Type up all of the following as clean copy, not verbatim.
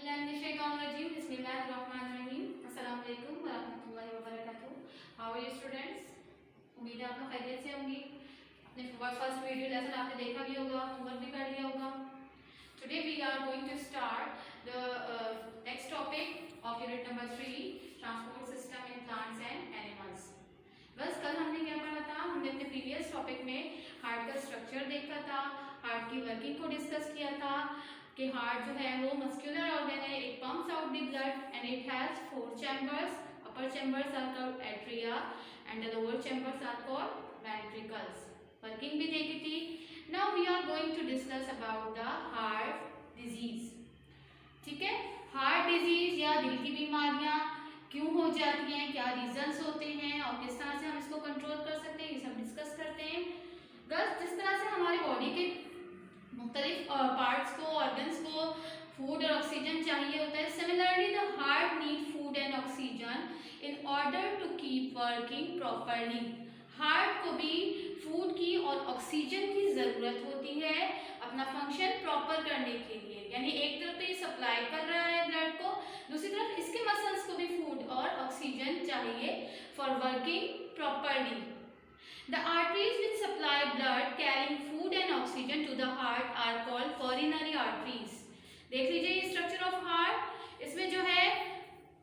Bismillahirrahmanirrahim. Bismillahirrahmanirrahim. अस्सलाम वालेकुम वरहमतुल्लाहि वबरकातुहू. How are you students? उम्मीद है आप लोग खैरियत से होंगे. अपने फर्स्ट वीडियो लेसन आपने देखा भी होगा, होमवर्क भी कर लिया होगा. Today we are going to start the next topic of unit number 3, transport system in plants and animals. बस कल हमने क्या पढ़ा था? हमने अपने प्रीवियस टॉपिक में हार्ट का स्ट्रक्चर देखा था, हार्ट की वर्किंग को डिस्कस किया था कि हार्ट जो है वो मस्कुलर ऑर्गन है. It pumps out the blood and it has 4 chambers. Upper chambers are called atria and the lower chambers are called ventricles. Working भी देखी थी. Now we are going to discuss about the heart disease. ठीक है, heart disease या दिल की बीमारियां क्यों हो जाती हैं, क्या रीजंस होते हैं और किस तरह से हम इसको कंट्रोल कर सकते हैं, ये सब डिस्कस करते हैं. बस जिस तरह से हमारी बॉडी के मुख्तलिफ पार्ट्स को, ऑर्गन्स को फूड और ऑक्सीजन चाहिए होता है, similarly the heart need food and oxygen in order to keep working properly. Heart को भी फूड की और ऑक्सीजन की ज़रूरत होती है अपना फंक्शन प्रॉपर करने के लिए. यानी एक तरफ तो ये सप्लाई कर रहा है ब्लड को, दूसरी तरफ इसके मसल्स को भी फूड और ऑक्सीजन चाहिए for working properly. The arteries which supply blood carrying food and oxygen to the heart are called coronary arteries. देख लीजिए ये स्ट्रक्चर ऑफ हार्ट. इसमें जो है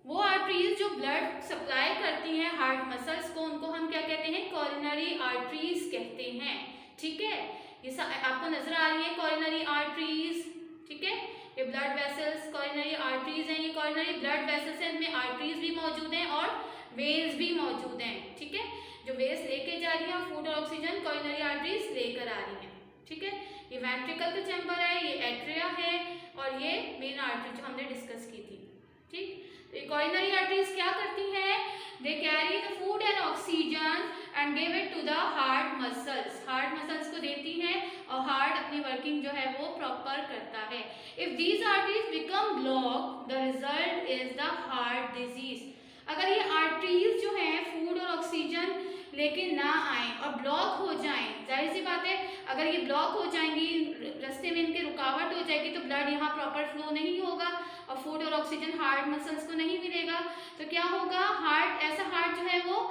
वो आर्टरीज जो ब्लड सप्लाई करती हैं हार्ट मसल्स को, उनको हम क्या कहते हैं? कोरोनरी आर्टरीज कहते हैं. ठीक है, ये आपको नजर आ रही है कोरोनरी आर्टरीज. ठीक है, ये ब्लड वेसल्स कोरोनरी आर्टरीज हैं. ये कोरोनरी ब्लड वेसल्स हैं, इनमें आर्टरीज भी मौजूद हैं और वेन्स भी मौजूद हैं. ठीक है, जो वेन्स लेके जा रही है फूड और ऑक्सीजन कोरोनरी आर्टरीज लेकर आ रही हैं. ठीक है, ये वेंट्रिकल का चैम्बर है, ये एट्रिया है और ये मेन आर्टरी जो हमने डिस्कस की थी. ठीक, तो ये कोरोनरी आर्टरीज क्या करती हैं? They carry the food and oxygen and give it to the heart muscles. Heart muscles को देती हैं और हार्ट अपनी वर्किंग जो है वो प्रॉपर करता है. If these arteries become block the result is the heart disease. अगर ये आर्टरीज जो है फूड और ऑक्सीजन लेके ना आए और ब्लॉक हो जाएं, जाहिर सी बात है अगर ये ब्लॉक हो जाएंगी, रास्ते में इनके रुकावट हो जाएगी तो ब्लड यहाँ प्रॉपर फ्लो नहीं होगा और फूड और ऑक्सीजन हार्ट मसल्स को नहीं मिलेगा. तो क्या होगा? हार्ट ऐसा हार्ट जो है वो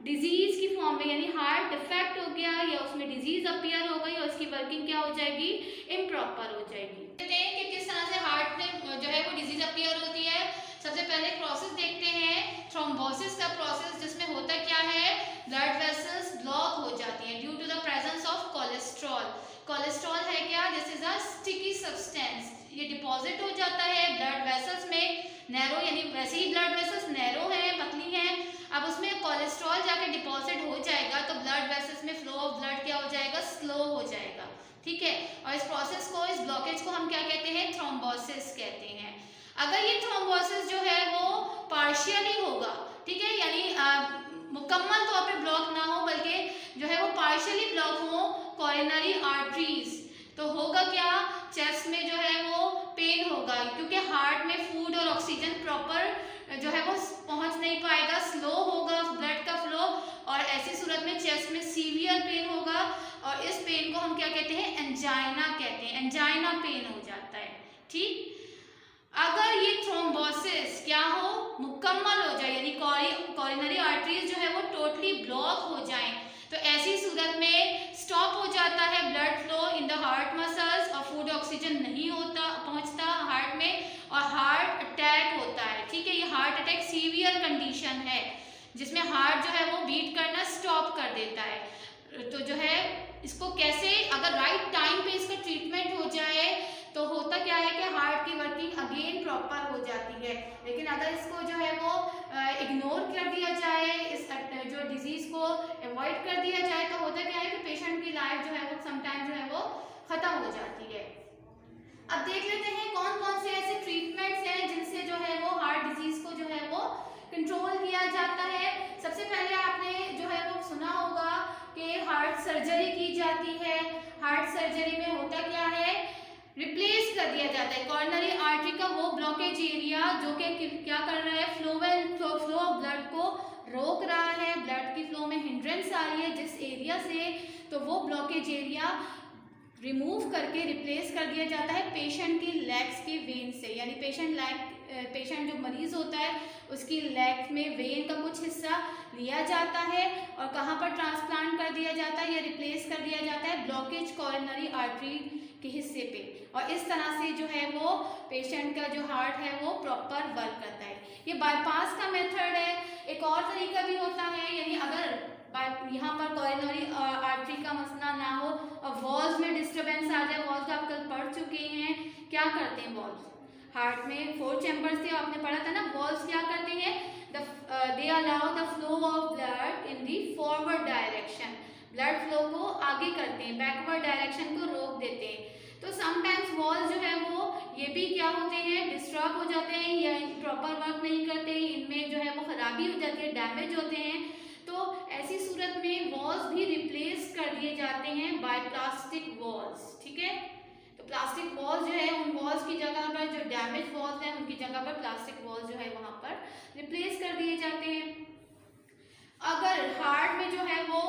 डिजीज की फॉर्म में, यानी हार्ट डिफेक्ट हो गया या उसमें डिजीज अपीयर हो गई और उसकी वर्किंग क्या हो जाएगी? इम्प्रॉपर हो जाएगी. देखते हैं कि किस तरह से हार्ट में जो है वो डिजीज अपीयर होती है. सबसे पहले प्रोसेस देखते हैं थ्रोम्बोसिस का प्रोसेस, जिसमें होता क्या है? ब्लड वेसल्स ब्लॉक हो जाती हैं due to the presence of cholesterol. Cholesterol है क्या? This is a sticky substance. ये डिपॉजिट हो जाता है ब्लड वेसल्स में. नैरो, यानी वैसे ही ब्लड वेसल्स नैरो हैं, पतली हैं, अब उसमें कोलेस्ट्रॉल जाके डिपॉजिट हो जाएगा तो ब्लड वेसल्स में फ्लो ऑफ ब्लड क्या हो जाएगा? स्लो हो जाएगा. ठीक है, और इस प्रोसेस को, इस ब्लॉकेज को हम क्या कहते हैं? थ्रोम्बोसिस कहते हैं. अगर ये थ्रोम्बोसिस जो है वो पार्शियली होगा, ठीक है, यानी मुकम्मल तौर पे ब्लॉक ना हो बल्कि जो है वो पार्शियली ब्लॉक हो कोरोनरी आर्टरीज, तो होगा क्या? चेस्ट में जो है वो पेन होगा क्योंकि हार्ट में फूड और ऑक्सीजन प्रॉपर जो है वो पहुंच नहीं पाएगा, स्लो होगा ब्लड का फ्लो और ऐसी सूरत में चेस्ट में सीवियर पेन होगा और इस पेन को हम क्या कहते हैं? एंजाइना कहते हैं. एंजाइना पेन हो जाता है. ठीक, अगर ये थ्रोम्बोसिस क्या हो? मुकम्मल हो जाए, यानी कोरोनरी आर्टरीज जो है वो टोटली ब्लॉक हो जाएं, तो ऐसी सूरत में स्टॉप हो जाता है blood flow in the heart muscles और फूड ऑक्सीजन नहीं होता, पहुंचता हार्ट में और हार्ट अटैक होता है. ठीक है, ये हार्ट अटैक सीवियर कंडीशन है जिसमें हार्ट जो है वो बीट करना स्टॉप कर देता है. तो जो है इसको कैसे, अगर राइट टाइम पे इसका ट्रीटमेंट हो जाए तो होता क्या है कि हार्ट की वर्किंग अगेन प्रॉपर हो जाती है. लेकिन अगर इसको जो है वो इग्नोर कर दिया जाए, इस जो डिजीज को अवॉइड कर दिया जाए तो होता क्या है कि पेशेंट की लाइफ जो है वो समटाइम जो है वो खत्म हो जाती है. अब देख लेते हैं कौन कौन से ऐसे ट्रीटमेंट्स हैं जिनसे जो है वो हार्ट डिजीज को जो है वो कंट्रोल किया जाता है. सबसे पहले आपने जो है वो सुना होगा कि हार्ट सर्जरी की जाती है. हार्ट सर्जरी में होता क्या है? रिप्लेस कर दिया जाता है कोरोनरी आर्टरी का वो ब्लॉकेज एरिया जो कि क्या कर रहा है? फ्लो ऑफ ब्लड को रोक रहा है, ब्लड की फ्लो में हिंड्रेंस आ रही है जिस एरिया से, तो वो ब्लॉकेज एरिया रिमूव करके रिप्लेस कर दिया जाता है पेशेंट की लेग्स के वेन से, यानी पेशेंट जो मरीज होता है उसकी लेग में वेन का कुछ हिस्सा लिया जाता है और कहाँ पर ट्रांसप्लांट कर दिया जाता है या रिप्लेस कर दिया जाता है, ब्लॉकेज कॉरोनरी आर्टरी के हिस्से पे, और इस तरह से जो है वो पेशेंट का जो हार्ट है वो प्रॉपर वर्क करता है। ये बाईपास का मेथड है। एक और तरीका भी होता है, यानी अगर यहाँ पर कॉरोनरी आर्टरी का मसला ना हो और वॉल्स में डिस्टर्बेंस आ जाए, वॉल्स आप कल पढ़ चुके हैं, क्या करते हैं वॉल्स, हार्ट में 4 चैम्बर्स थे, आपने पढ़ा था ना, वॉल्स क्या करते हैं, they allow the flow of blood in the forward direction, blood flow को आगे करते हैं, बैकवर्ड डायरेक्शन को रोक देते हैं। तो समटाइम्स वॉल्स जो है वो ये भी क्या होते हैं, डिस्टर्ब हो जाते हैं या प्रॉपर वर्क नहीं करते, इनमें जो है वो खराबी हो जाती है, डैमेज होते हैं। तो ऐसी सूरत में वॉल्स भी रिप्लेस कर दिए जाते हैं बाय प्लास्टिक वॉल्स, ठीक है। तो प्लास्टिक वॉल्स जो है उन वॉल्स की जगह पर, जो डैमेज वॉल्स हैं उनकी जगह पर प्लास्टिक वॉल्स जो है वहां पर रिप्लेस कर दिए जाते हैं। अगर हार्ट में जो है वो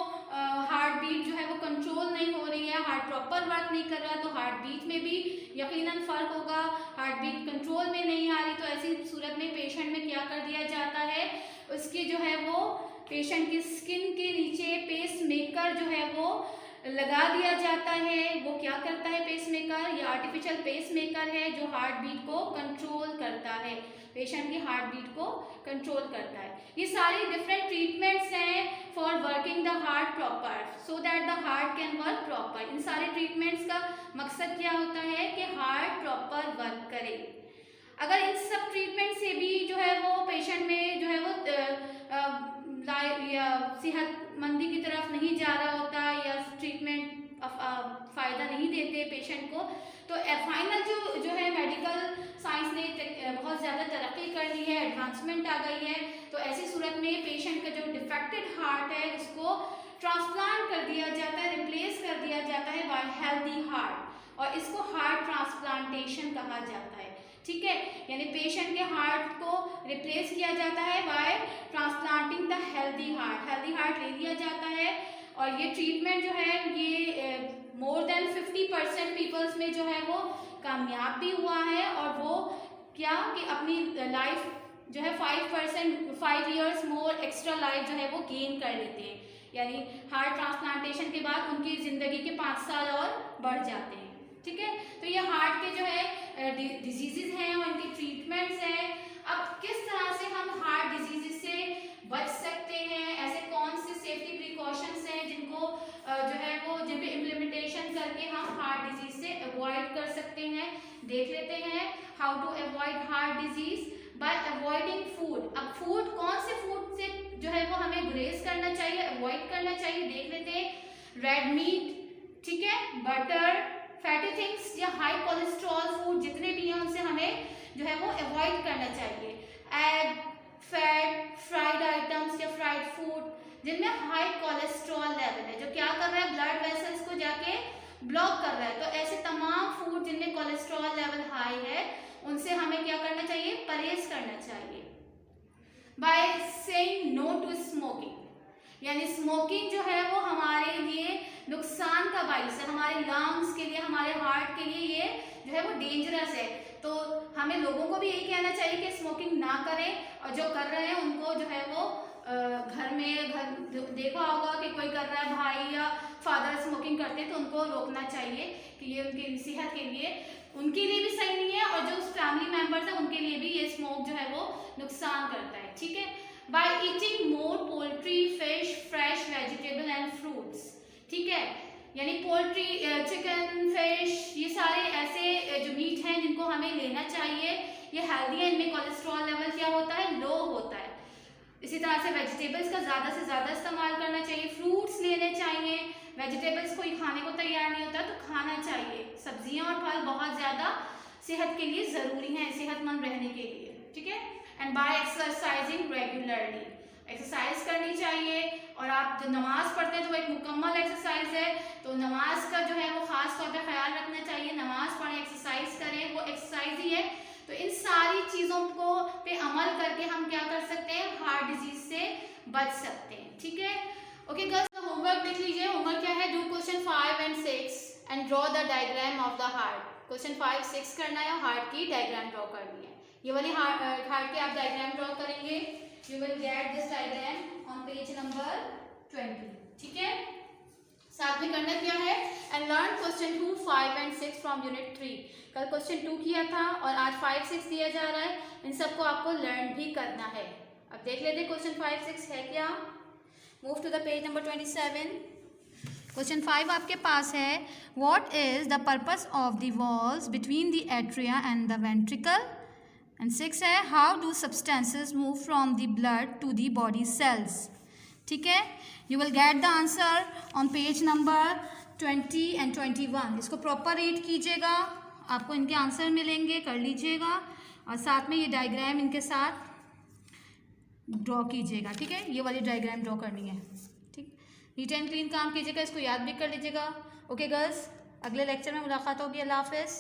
हार्ट बीट जो है वो कंट्रोल नहीं हो रही है, हार्ट प्रॉपर वर्क नहीं कर रहा, तो हार्ट बीट में भी यकीनन फर्क होगा, हार्ट बीट कंट्रोल में नहीं आ रही, तो ऐसी सूरत में पेशेंट में क्या कर दिया जाता है, उसकी जो है वो पेशेंट की स्किन के नीचे पेस मेकर जो है वो लगा दिया जाता है। वो क्या करता है पेस मेकर, ये आर्टिफिशियल पेस मेकर है जो हार्ट बीट को कंट्रोल करता है, पेशेंट की हार्ट बीट को कंट्रोल करता है। ये सारी डिफरेंट ट्रीटमेंट्स हैं for working the heart proper, so that the heart can work proper. इन सारे ट्रीटमेंट्स का मकसद क्या होता है कि हार्ट प्रॉपर वर्क करे। अगर इन सब ट्रीटमेंट से भी जो है वो पेशेंट में जो है वो सेहतमंदी की तरफ नहीं जा रहा होता या ट्रीटमेंट फ़ायदा नहीं देते पेशेंट को, तो फाइनल जो है मेडिकल साइंस ने बहुत ज़्यादा तरक्की कर ली है, एडवांसमेंट आ गई है, तो ऐसी सूरत में पेशेंट का जो डिफेक्टेड हार्ट है उसको ट्रांसप्लांट कर दिया जाता है, रिप्लेस कर दिया जाता है बाय हेल्दी हार्ट, और इसको हार्ट ट्रांसप्लांटेशन कहा जाता है, ठीक है। यानी पेशेंट के हार्ट को रिप्लेस किया जाता है by transplanting the healthy heart ले लिया जाता है। और ये ट्रीटमेंट जो है ये मोर देन 50% पीपल्स में जो है वो कामयाब भी हुआ है, और वो क्या कि अपनी लाइफ जो है 5 ईयर्स मोर एक्स्ट्रा लाइफ जो है वो गेन कर लेते हैं, यानी हार्ट ट्रांसप्लांटेशन के बाद उनकी ज़िंदगी के 5 साल और बढ़ जाते हैं, ठीक है। तो ये हार्ट के जो है डिजीजेज हैं और इनके ट्रीटमेंट्स हैं। अब किस तरह से हम हार्ट डिजीजेज से बच सकते हैं, ऐसे कौन से सेफ्टी प्रिकॉशंस हैं जिनको जो है वो जिन पे इम्प्लीमेंटेशन करके हम हार्ट डिजीज से अवॉइड कर सकते हैं, देख लेते हैं। How to avoid heart disease by avoiding food. अब फूड, कौन से फूड से जो है वो हमें गुरेज करना चाहिए, अवॉइड करना चाहिए, देख लेते हैं। रेड मीट, ठीक है, बटर, फैटी थिंग्स या हाई कोलेस्ट्रॉल फूड जितने भी हैं उनसे हमें जो है वो अवॉइड करना चाहिए। एग, फैट, फ्राइड आइटम्स या फ्राइड फूड जिनमें हाई कोलेस्ट्रॉल लेवल है, जो क्या कर रहा है, ब्लड वेसल्स को जाके ब्लॉक कर रहा है, तो ऐसे तमाम फूड जिनमें कोलेस्ट्रॉल लेवल हाई है उनसे हमें क्या करना चाहिए, परहेज करना चाहिए। By saying no to smoking, यानी स्मोकिंग जो है वो हमारे लिए नुकसान का बाइस है, हमारे लंग्स के लिए, हमारे हार्ट के लिए ये जो है वो डेंजरस है। तो हमें लोगों को भी यही कहना चाहिए कि स्मोकिंग ना करें, और जो कर रहे हैं उनको जो है वो घर देखा होगा कि कोई कर रहा है, भाई या फादर स्मोकिंग करते हैं, तो उनको रोकना चाहिए कि ये उनकी सेहत के लिए, उनके लिए भी सही नहीं है, और जो फैमिली मेम्बर्स हैं उनके लिए भी ये स्मोक जो है वो नुकसान करता है, ठीक है। By eating more poultry, fish, fresh vegetable and fruits, ठीक है, यानी पोल्ट्री, चिकन, फिश, ये सारे ऐसे जो मीट हैं जिनको हमें लेना चाहिए, ये हेल्दी है, इनमें कोलेस्ट्रॉल लेवल क्या होता है, लो होता है। इसी तरह से वेजिटेबल्स का ज़्यादा से ज़्यादा इस्तेमाल करना चाहिए, फ्रूट्स लेने चाहिए, वेजिटेबल्स कोई खाने को तैयार नहीं होता तो खाना चाहिए, सब्जियां और फल बहुत ज़्यादा सेहत के लिए ज़रूरी हैं, सेहतमंद रहने के लिए, ठीक है। And by exercising regularly, exercise करनी चाहिए, और आप जो नमाज पढ़ते हैं तो एक मुकम्मल एक्सरसाइज है, तो नमाज का जो है वो ख़ास तौर पे ख्याल रखना चाहिए, नमाज पढ़ें, एक्सरसाइज करें, वो एक्सरसाइज ही है। तो इन सारी चीज़ों को पे अमल करके हम क्या कर सकते हैं, हार्ट डिजीज से बच सकते हैं, ठीक है। ओके गर्ल्स, होमवर्क देख लीजिए। होमवर्क क्या है, do question 5 and 6 and draw the diagram of the heart. Question 5, 6 करना है और हार्ट की डायग्राम ड्रॉ करनी है। ये वाली हार्ट की आप डायग्राम ड्रॉ करेंगे। You will get this diagram on page number 20, ठीक है। साथ में करना क्या है, and learn question 2, 5 and 6 from unit 3। कल क्वेश्चन 2 किया था और आज 5, 6 दिया जा रहा है, इन सबको आपको लर्न भी करना है। अब देख लेते क्वेश्चन 5, 6 है क्या। Move to the page number 27। Question 5 आपके पास है, what is the purpose of the walls between the atria and the ventricle. And 6 है, how do substances move from the blood to the body cells. ठीक है, you will get the answer on page number 20 and 21। इसको proper read कीजिएगा, आपको इनके answer मिलेंगे, कर लीजिएगा और साथ में ये डायग्राम इनके साथ ड्रॉ कीजिएगा। ठीक है, ये वाली डायग्राम ड्रॉ करनी है। ठीक, नीट एंड क्लीन काम कीजिएगा, इसको याद भी कर लीजिएगा। ओके गर्ल्स, अगले लेक्चर में मुलाकात होगी। अल्लाह हाफिज़।